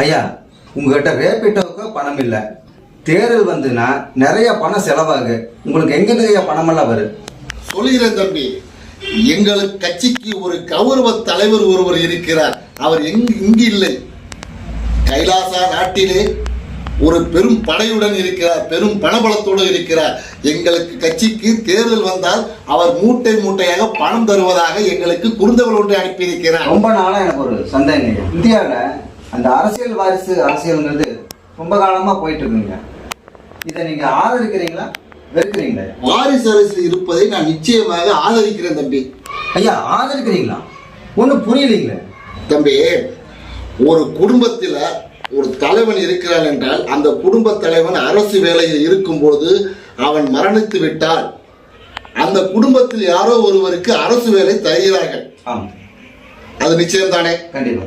ஐயா, உங்ககிட்ட ரேபிட்டோவுக்கு பணம் இல்லை, தேர்தல் வந்துன்னா நிறைய பணம் செலவாகு, உங்களுக்கு எங்கிருந்து ஐயா பணமெல்லாம் வரும்? சொல்லுகிறேன் தம்பி, எங்களுக்கு கட்சிக்கு ஒரு கௌரவ தலைவர் ஒருவர் இருக்கிறார். அவர் இங்கு இல்லை, கைலாசா நாட்டிலே ஒரு பெரும் படையுடன் இருக்கிறார், பெரும் பணபலத்தோடு இருக்கிறார். எங்களுக்கு கட்சிக்கு தேர்தல் வந்தால் அவர் மூட்டை மூட்டையாக பணம் தருவதாக எங்களுக்கு குறுந்தகவல் ஒன்றை அனுப்பியிருக்கிறார். ரொம்ப நாளா எனக்கு ஒரு சந்தேகம், இந்தியாவில் அந்த அரசியல் வாரிசு அரசியல்ங்கிறது ரொம்ப காலமா போயிட்டு இருக்குங்க. இதை நீங்க ஆதரிக்கிறீங்களா வெறுக்கிறீங்களா? வாரிசு அரசியல் இருப்பதை நான் நிச்சயமாக ஆதரிக்கிறேன் தம்பி. ஐயா, ஆதரிக்கிறீங்களா? ஒன்றும் புரியலீங்களே தம்பி. ஒரு குடும்பத்தில் ஒரு தலைவன் இருக்கிறான் என்றால் அந்த குடும்ப தலைவன் அரசு வேலையில் இருக்கும்போது அவன் மரணித்து விட்டால் அந்த குடும்பத்தில் யாரோ ஒருவருக்கு அரசு வேலை தருகிறார்கள். அது நிச்சயம் தானே? கண்டிப்பா.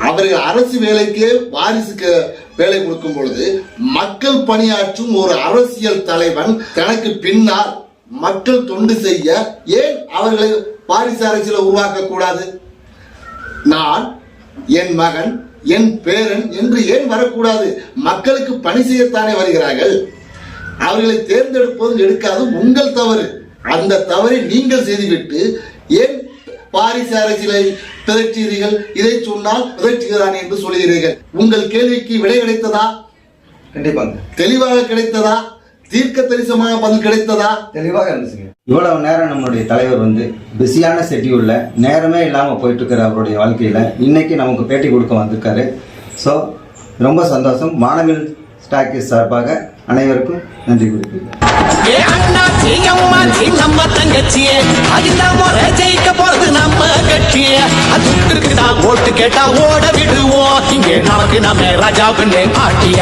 அவர்கள் அரசு வேலைக்கு வாரிசுக்கு வேலை கொடுக்கும் பொழுது மக்கள் பணியாற்றும் ஒரு அரசியல் தலைவன் தனக்கு பின்னால் மக்கள் தொண்டு செய்ய ஏன் அவர்களை வாரிசு அரசியலை உருவாக்க கூடாது? நான், என் மகன், என் பேரன் என்று ஏன் வரக்கூடாது? மக்களுக்கு பணி செய்யத்தானே வருகிறார்கள். அவர்களை தேர்ந்தெடுப்பதும் எடுக்காதும் உங்கள் தவறு. அந்த தவறை நீங்கள் செய்துவிட்டு ஏன் வாரிசு அரசியலை பிதற்றுகிறீர்கள்? இதை சொன்னால் பிதற்றுகிறான் என்று சொல்கிறீர்கள். உங்கள் கேள்விக்கு விடை கிடைத்ததா? கண்டிப்பாங்க. தெளிவாக கிடைத்ததா? தீர்க்க தரிசனமான பதில் கிடைத்ததா? தெளிவாக இருந்துச்சுங்க. இவ்வளவு நேரம் நம்மளுடைய தலைவர் பிஸியான ஷெட்யூல்ல நேரமே இல்லாம போயிட்டு இருக்கிற அவருடைய வாழ்க்கையில இன்னைக்கு நமக்கு பேட்டி கொடுக்க வந்திருக்காரு. ஸோ ரொம்ப சந்தோஷம். மாணவியல் ஸ்டாக்கிஸ் சார்பாக அனைவருக்கும் நன்றி குறிப்பிடுகிறேன். நம்ம தங்கச்சியே ஜெயிக்க போறது நம்ம கட்சியே. அது ஓட்டு கேட்டா ஓட விடுவோம். இங்கே நமக்கு நம்ம ராஜாவுக்கு காட்டிய